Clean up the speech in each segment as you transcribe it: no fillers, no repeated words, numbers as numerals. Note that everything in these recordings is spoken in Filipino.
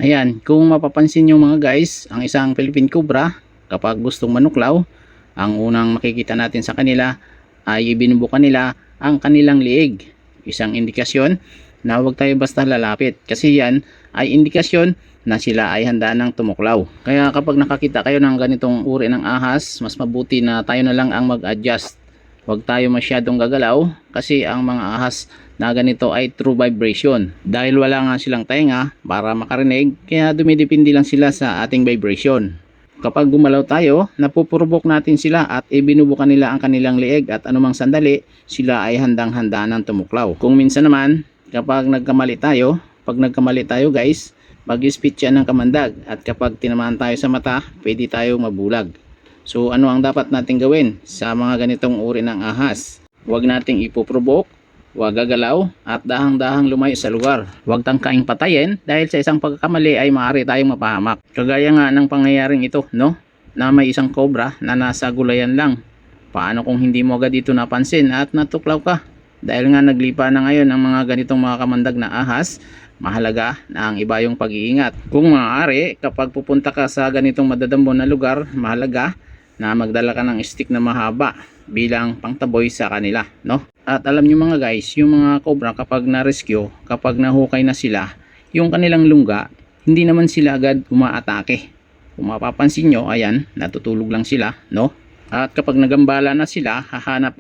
Ayan, kung mapapansin nyo mga guys, ang isang Philippine Cobra, kapag gustong manuklaw, ang unang makikita natin sa kanila ay ibinubukan nila ang kanilang liig. Isang indikasyon na huwag tayo basta lalapit, kasi yan ay indikasyon na sila ay handa ng tumuklaw. Kaya kapag nakakita kayo ng ganitong uri ng ahas, mas mabuti na tayo na lang ang mag-adjust. Huwag tayo masyadong gagalaw, kasi ang mga ahas na ganito ay true vibration. Dahil wala nga silang tenga para makarinig, kaya dumidepende lang sila sa ating vibration. Kapag gumalaw tayo, napupurubok natin sila at ibinubukan nila ang kanilang liig, at anumang sandali, sila ay handang-handa ng tumuklaw. Kung minsan naman, kapag nagkamali tayo guys, mag-spit siya ng kamandag, at kapag tinamaan tayo sa mata, pwede tayo mabulag. So ano ang dapat nating gawin sa mga ganitong uri ng ahas? Huwag nating ipoprovoke, huwag gagalaw, at dahang-dahang lumayo sa lugar. Huwag tangkaing patayin, dahil sa isang pagkakamali ay maaari tayong mapahamak. Kagaya nga ng pangyayaring ito, no? Na may isang cobra na nasa gulayan lang. Paano kung hindi mo agad ito napansin at natuklaw ka? Dahil nga naglipa na ngayon ang mga ganitong mga kamandag na ahas, mahalaga na ang iba yung pag-iingat. Kung maaari, kapag pupunta ka sa ganitong madadambon na lugar, mahalaga na magdala ka ng stick na mahaba bilang pangtaboy sa kanila, no? At alam nyo mga guys, yung mga cobra kapag na-rescue, kapag nahukay na sila, yung kanilang lungga, hindi naman sila agad umaatake. Kung mapapansin nyo, ayan, natutulog lang sila, no? At kapag nagambala na sila, hahanap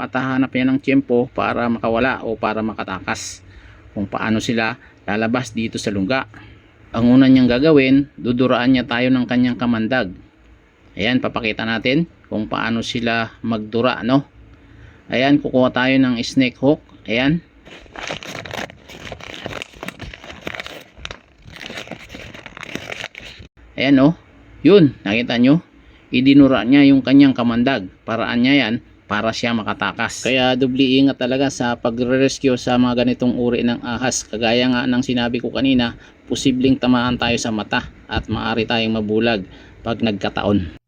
yan ng tiyempo para makawala o para makatakas. Kung paano sila lalabas dito sa lungga. Ang una niyang gagawin, duduraan niya tayo ng kanyang kamandag. Ayan, papakita natin kung paano sila magdura, no? Ayan, kukuha tayo ng snake hook. Ayan. Ayan, oh. Yun, nakita nyo? Idinura niya yung kanyang kamandag. Paraan niya yan para siya makatakas. Kaya dubli ingat talaga sa pagre-rescue sa mga ganitong uri ng ahas. Kagaya nga ng sinabi ko kanina, posibleng tamaan tayo sa mata at maaari tayong mabulag pag nagkataon.